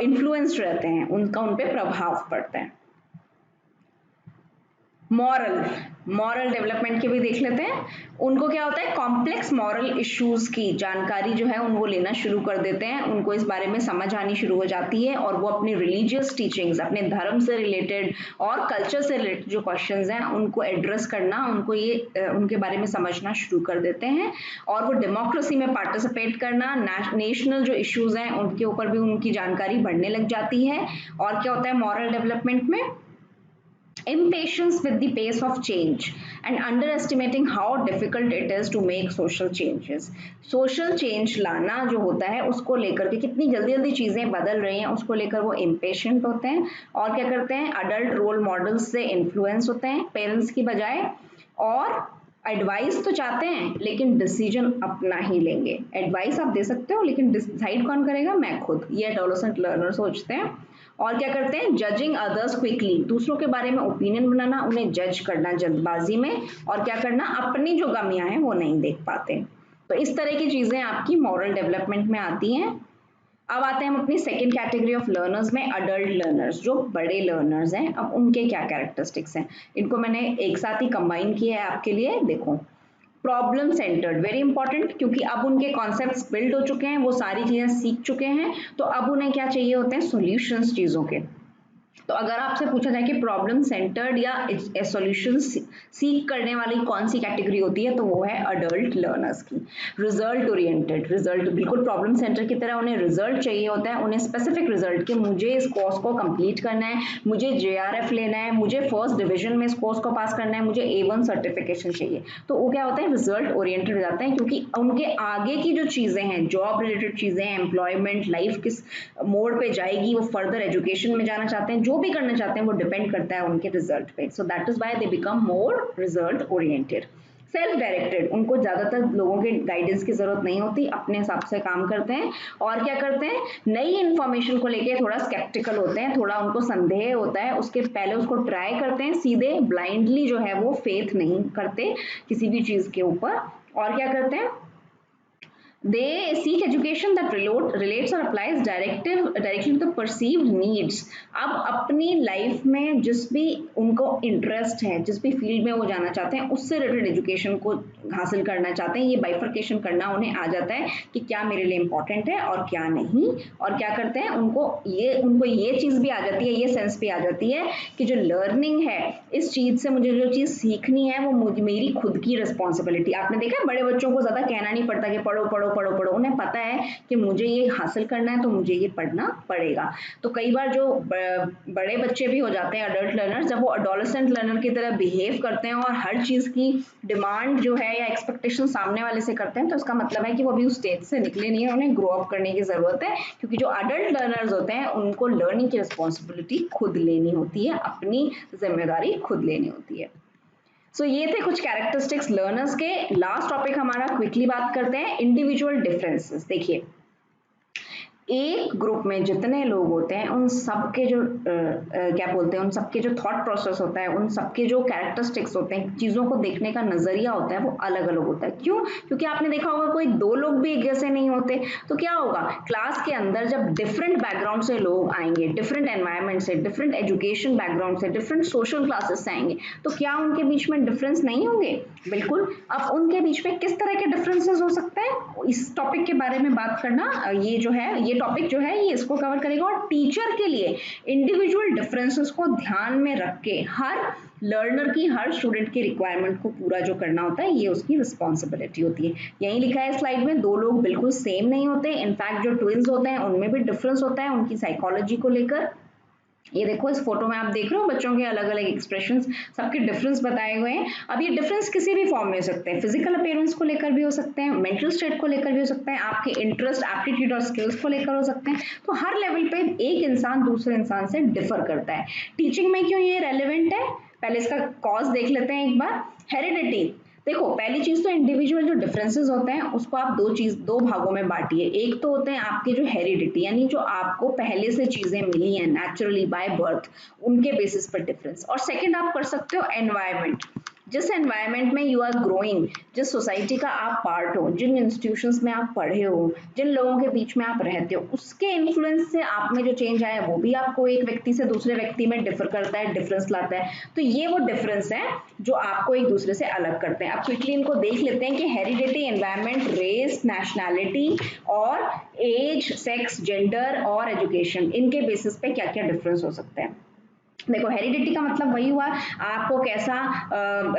Speaker 1: इन्फ्लुएंस्ड रहते हैं, उनका उन पे प्रभाव पड़ता है। मॉरल डेवलपमेंट के भी देख लेते हैं। उनको क्या होता है, कॉम्प्लेक्स मॉरल इश्यूज की जानकारी जो है उनको लेना शुरू कर देते हैं, उनको इस बारे में समझ आनी शुरू हो जाती है, और वो अपनी रिलीजियस टीचिंग्स, अपने धर्म से रिलेटेड और कल्चर से रिलेटेड जो क्वेश्चंस हैं उनको एड्रेस करना, उनको ये उनके बारे में समझना शुरू कर देते हैं। और वो डेमोक्रेसी में पार्टिसिपेट करना, नेशनल जो इश्यूज हैं उनके ऊपर भी उनकी जानकारी बढ़ने लग जाती है। और क्या होता है मॉरल डेवलपमेंट में, impatience with the pace of change and underestimating how difficult it is to make social changes. social change लाना जो होता है उसको लेकर के कितनी जल्दी जल्दी चीजें बदल रही हैं उसको लेकर वो impatient होते हैं। और क्या करते हैं, adult role models से influence होते हैं पेरेंट्स की बजाय, और एडवाइस तो चाहते हैं लेकिन डिसीजन अपना ही लेंगे। एडवाइस आप दे सकते हो लेकिन डिसाइड कौन करेगा, मैं खुद, ये एडोलेसेंट लर्नर सोचते हैं। और क्या करते हैं, जजिंग अदर्स क्विकली, दूसरों के बारे में ओपिनियन बनाना, उन्हें जज करना जल्दबाजी में, और क्या करना, अपनी जो कमियां हैं वो नहीं देख पाते। तो इस तरह की चीजें आपकी मॉरल डेवलपमेंट में आती हैं। अब आते हैं हम अपनी सेकेंड कैटेगरी ऑफ लर्नर्स में, अडल्ट लर्नर्स, जो बड़े लर्नर्स हैं। अब उनके क्या कैरेक्टरिस्टिक्स हैं, इनको मैंने एक साथ ही कंबाइन किया है आपके लिए। देखो, प्रॉब्लम सेंटर्ड, वेरी इंपॉर्टेंट, क्योंकि अब उनके कॉन्सेप्ट्स बिल्ड हो चुके हैं, वो सारी चीजें सीख चुके हैं, तो अब उन्हें क्या चाहिए होते हैं, सॉल्यूशंस चीजों के। तो अगर आपसे पूछा जाए कि प्रॉब्लम सेंटर्ड या सॉल्यूशन सीख करने वाली कौन सी कैटेगरी होती है, तो वो है अडल्ट लर्नर्स की। रिजल्ट ओरिएंटेड, रिजल्ट बिल्कुल प्रॉब्लम सेंटर की तरह, उन्हें रिजल्ट चाहिए होता है, उन्हें स्पेसिफिक रिजल्ट कि मुझे इस कोर्स को कंप्लीट करना है, मुझे JRF लेना है, मुझे फर्स्ट डिवीजन में इस कोर्स को पास करना है, मुझे A1 सर्टिफिकेशन चाहिए। तो वो क्या होता है, रिजल्ट ओरिएंटेड हो जाते हैं, क्योंकि उनके आगे की जो चीजें हैं, जॉब रिलेटेड चीजें हैं, एम्प्लॉयमेंट, लाइफ किस मोड पे जाएगी, वो फर्दर एजुकेशन में जाना चाहते हैं, जो भी करना चाहते हैं वो डिपेंड करता है उनके रिजल्ट पे। So that is why they become more result oriented. Self directed, उनको ज़्यादातर लोगों के गाइडेंस की ज़रूरत नहीं होती, अपने हिसाब से काम करते हैं। और क्या करते हैं, नई इन्फॉर्मेशन को लेके थोड़ा स्केप्टिकल होते हैं, थोड़ा उनको संदेह होता है, उसके पहले उसको ट्राई करते हैं, सीधे ब्लाइंडली जो है वो फेथ नहीं करते किसी भी चीज़ के ऊपर। और क्या करते हैं, they seek education that relates or applies directly to the perceived needs। अब अपनी लाइफ में जिस भी उनको इंटरेस्ट है, जिस भी फील्ड में वो जाना चाहते हैं, उससे रिलेटेड एजुकेशन को हासिल करना चाहते हैं। ये बाइफर्केशन करना उन्हें आ जाता है कि क्या मेरे लिए इंपॉर्टेंट है और क्या नहीं। और क्या करते हैं, उनको ये चीज़ भी आ जाती है, ये सेंस भी आ जाती है कि जो लर्निंग है, इस चीज़ से मुझे जो चीज़ सीखनी है वो मेरी खुद की रिस्पॉन्सिबिलिटी। आपने देखा है बड़े बच्चों को ज़्यादा कहना नहीं पड़ता कि पढ़ो पढ़ो पढ़ो पढ़ो, उन्हें पता है कि मुझे ये हासिल करना है तो मुझे ये पढ़ना पड़ेगा। तो कई बार जो बड़े बच्चे भी हो जाते हैं, अडल्ट लर्नर्स, जब वो अडोलेसेंट लर्नर की तरह बिहेव करते हैं और हर चीज़ की डिमांड जो है या एक्सपेक्टेशन सामने वाले से करते हैं, तो इसका मतलब है कि वो अभी उस स्टेज से निकले नहीं है, उन्हें ग्रो अप करने की ज़रूरत है। क्योंकि जो अडल्ट लर्नर्स होते हैं उनको लर्निंग की रिस्पॉन्सिबिलिटी खुद लेनी होती है, अपनी जिम्मेदारी खुद लेनी होती है। ये थे कुछ कैरेक्टरिस्टिक्स लर्नर्स के। लास्ट टॉपिक हमारा क्विकली बात करते हैं, इंडिविजुअल डिफरेंसेस। देखिए, एक ग्रुप में जितने लोग होते हैं उन सबके जो क्या बोलते हैं, उन सबके जो थॉट प्रोसेस होता है, उन सबके जो कैरेक्टरिस्टिक्स होते हैं, चीज़ों को देखने का नज़रिया होता है, वो अलग अलग होता है। क्यों? क्योंकि आपने देखा होगा कोई दो लोग भी एक जैसे नहीं होते। तो क्या होगा, क्लास के अंदर जब डिफरेंट बैकग्राउंड से लोग आएंगे, डिफरेंट एनवायरमेंट से, डिफरेंट एजुकेशन बैकग्राउंड से, डिफरेंट सोशल क्लासेस से आएंगे, तो क्या उनके बीच में डिफरेंस नहीं होंगे? बिल्कुल। अब उनके बीच में किस तरह के डिफरेंसेस हो सकते हैं, इस टॉपिक के बारे में बात करना, ये जो है, ये टॉपिक जो है ये इसको कवर करेगा। और टीचर के लिए इंडिविजुअल डिफरेंसेस को ध्यान में रख के हर लर्नर की, हर स्टूडेंट की रिक्वायरमेंट को पूरा जो करना होता है, ये उसकी रिस्पॉन्सिबिलिटी होती है। यही लिखा है स्लाइड में, दो लोग बिल्कुल सेम नहीं होते। इनफैक्ट जो ट्विन्स होते हैं उनमें भी डिफरेंस होता है उनकी साइकोलॉजी को लेकर। ये देखो, इस फोटो में आप देख रहे हो बच्चों के अलग अलग एक्सप्रेशंस, सबके डिफरेंस बताए हुए हैं। अब ये डिफरेंस किसी भी फॉर्म में हो सकते हैं, फिजिकल अपीयरेंस को लेकर भी हो सकते हैं, मेंटल स्टेट को लेकर भी हो सकते हैं, आपके इंटरेस्ट, एप्टीट्यूड और स्किल्स को लेकर हो सकते हैं। तो हर लेवल पे एक इंसान दूसरे इंसान से डिफर करता है। टीचिंग में क्यों ये रेलिवेंट है, पहले इसका कॉज देख लेते हैं एक बार। हेरिडिटी, देखो पहली चीज तो इंडिविजुअल जो डिफरेंसेस होते हैं उसको आप दो भागों में बांटिए। एक तो होते हैं आपके जो हेरिडिटी, यानी जो आपको पहले से चीजें मिली हैं नेचुरली बाय बर्थ, उनके बेसिस पर डिफरेंस। और सेकंड आप कर सकते हो एनवायरनमेंट, जिस एनवायरनमेंट में यू आर ग्रोइंग, जिस सोसाइटी का आप पार्ट हो, जिन इंस्टीट्यूशंस में आप पढ़े हो, जिन लोगों के बीच में आप रहते हो, उसके इन्फ्लुएंस से आप में जो चेंज आया वो भी आपको एक व्यक्ति से दूसरे व्यक्ति में डिफर करता है, डिफरेंस लाता है। तो ये वो डिफरेंस है जो आपको एक दूसरे से अलग करते हैं। अब क्विकली इनको देख लेते हैं कि हेरिडिटी, एनवायरनमेंट, रेस, नेशनैलिटी और एज, सेक्स, जेंडर और एजुकेशन, इनके बेसिस पे क्या क्या डिफरेंस हो सकते हैं। देखो, हेरिडिटी का मतलब वही हुआ, आपको कैसा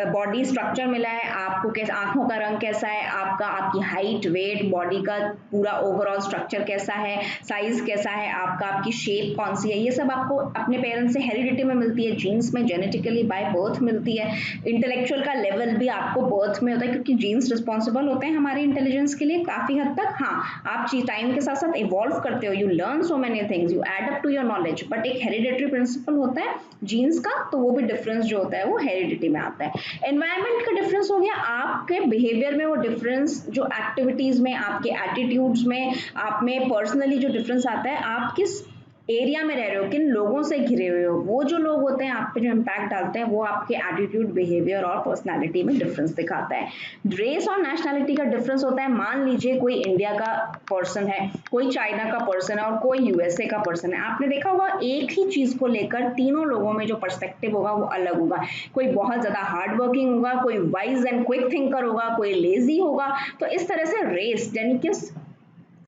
Speaker 1: बॉडी स्ट्रक्चर मिला है, आपको कैसा आंखों का रंग कैसा है, आपकी हाइट, वेट, बॉडी का पूरा ओवरऑल स्ट्रक्चर कैसा है, साइज कैसा है आपका, आपकी शेप कौन सी है, ये सब आपको अपने पेरेंट्स से हेरिडिटी में मिलती है, जीन्स में जेनेटिकली बाय बर्थ मिलती है। इंटेलेक्चुअल का लेवल भी आपको बर्थ में होता है, क्योंकि जीन्स रिस्पॉन्सिबल होते हैं हमारे इंटेलिजेंस के लिए काफी हद तक। हाँ, आप टाइम के साथ साथ इवॉल्व करते हो, you learn so many things, you add up to your knowledge, but एक हेरिडिटरी प्रिंसिपल होता है जीन्स का, तो वो भी डिफरेंस जो होता है वो हेरिडिटी में आता है। एनवायरनमेंट का डिफरेंस हो गया, आपके बिहेवियर में वो डिफरेंस, जो एक्टिविटीज में, आपके एटीट्यूड्स में, आप में पर्सनली जो डिफरेंस आता है, आप किस एरिया में रह रहे हो, किन लोगों से घिरे हुए हो, वो जो लोग होते हैं आप पे जो इम्पैक्ट डालते हैं, वो आपके एटीट्यूड, बिहेवियर और पर्सनालिटी में डिफरेंस दिखाता है। रेस और नेशनैलिटी का डिफरेंस होता है, मान लीजिए कोई इंडिया का पर्सन है, कोई चाइना का पर्सन है और कोई यूएसए का पर्सन है। आपने देखा होगा एक ही चीज को लेकर तीनों लोगों में जो पर्सपेक्टिव होगा वो अलग होगा। कोई बहुत ज्यादा हार्ड वर्किंग होगा, कोई वाइज एंड क्विक थिंकर होगा, कोई लेजी होगा। तो इस तरह से रेस, यानी किस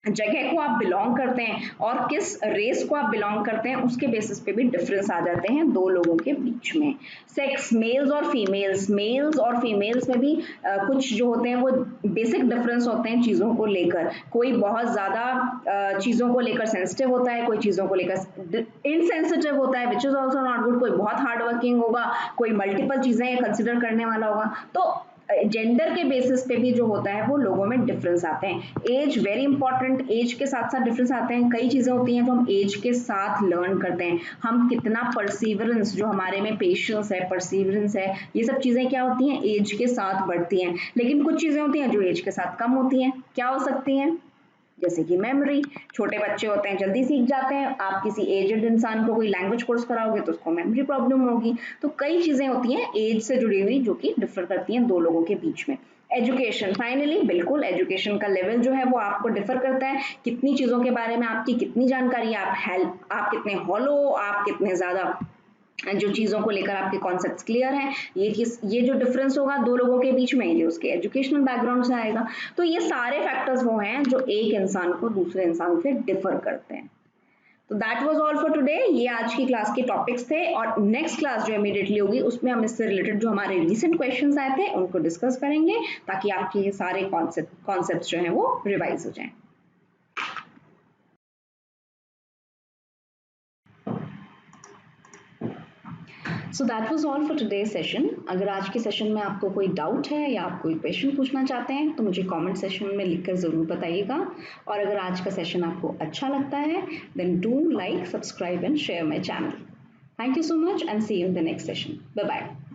Speaker 1: जगह को आप बिलोंग करते हैं और किस रेस को आप बिलोंग करते हैं, उसके बेसिस पे भी डिफरेंस आ जाते हैं दो लोगों के बीच में। सेक्स, मेल्स और फीमेल्स, मेल्स और फीमेल्स में भी कुछ जो होते हैं वो बेसिक डिफरेंस होते हैं चीज़ों को लेकर। कोई बहुत ज़्यादा चीज़ों को लेकर सेंसिटिव होता है, कोई चीज़ों को लेकर इनसेंसिटिव होता है, which is also not good. कोई बहुत हार्ड वर्किंग होगा, कोई मल्टीपल चीज़ें कंसिडर करने वाला होगा। तो जेंडर के बेसिस पे भी जो होता है वो लोगों में डिफरेंस आते हैं। एज वेरी इंपॉर्टेंट, एज के साथ साथ डिफरेंस आते हैं। कई चीजें होती हैं जो हम एज के साथ लर्न करते हैं। हम कितना परसीवरेंस, जो हमारे में पेशेंस है, परसीवरेंस है, ये सब चीजें क्या होती हैं, एज के साथ बढ़ती हैं। लेकिन कुछ चीजें होती हैं जो एज के साथ कम होती हैं। क्या हो सकती हैं? जैसे कि मेमोरी, छोटे बच्चे होते हैं जल्दी सीख जाते हैं। आप किसी एजेड इंसान को कोई लैंग्वेज कोर्स कराओगे तो उसको मेमोरी प्रॉब्लम होगी। तो कई चीजें होती हैं एज से जुड़ी हुई जो कि डिफर करती हैं दो लोगों के बीच में। एजुकेशन, फाइनली बिल्कुल एजुकेशन का लेवल जो है वो आपको डिफर करता है। कितनी चीजों के बारे में आपकी कितनी जानकारी, आप कितने हॉलो, आप कितने ज्यादा जो चीजों को लेकर आपके कॉन्सेप्ट्स क्लियर हैं, ये जो डिफरेंस होगा दो लोगों के बीच में, ये उसके एजुकेशनल बैकग्राउंड से आएगा। तो ये सारे फैक्टर्स वो हैं जो एक इंसान को दूसरे इंसान से डिफर करते हैं। तो that was all for today. ये आज की क्लास के टॉपिक्स थे, और नेक्स्ट क्लास जो इमीडिएटली होगी उसमें हम इससे रिलेटेड जो हमारे रिसेंट क्वेश्चंस आए थे उनको डिस्कस करेंगे, ताकि आपके ये सारे कॉन्सेप्ट्स जो हैं वो रिवाइज हो जाएं। So that was all for today session. अगर आज के सेशन में आपको कोई डाउट है या आप कोई क्वेश्चन पूछना चाहते हैं तो मुझे कमेंट सेशन में लिखकर ज़रूर बताइएगा। और अगर आज का सेशन आपको अच्छा लगता है then do like, subscribe and share my channel. Thank you so much and see you in the next session. Bye bye.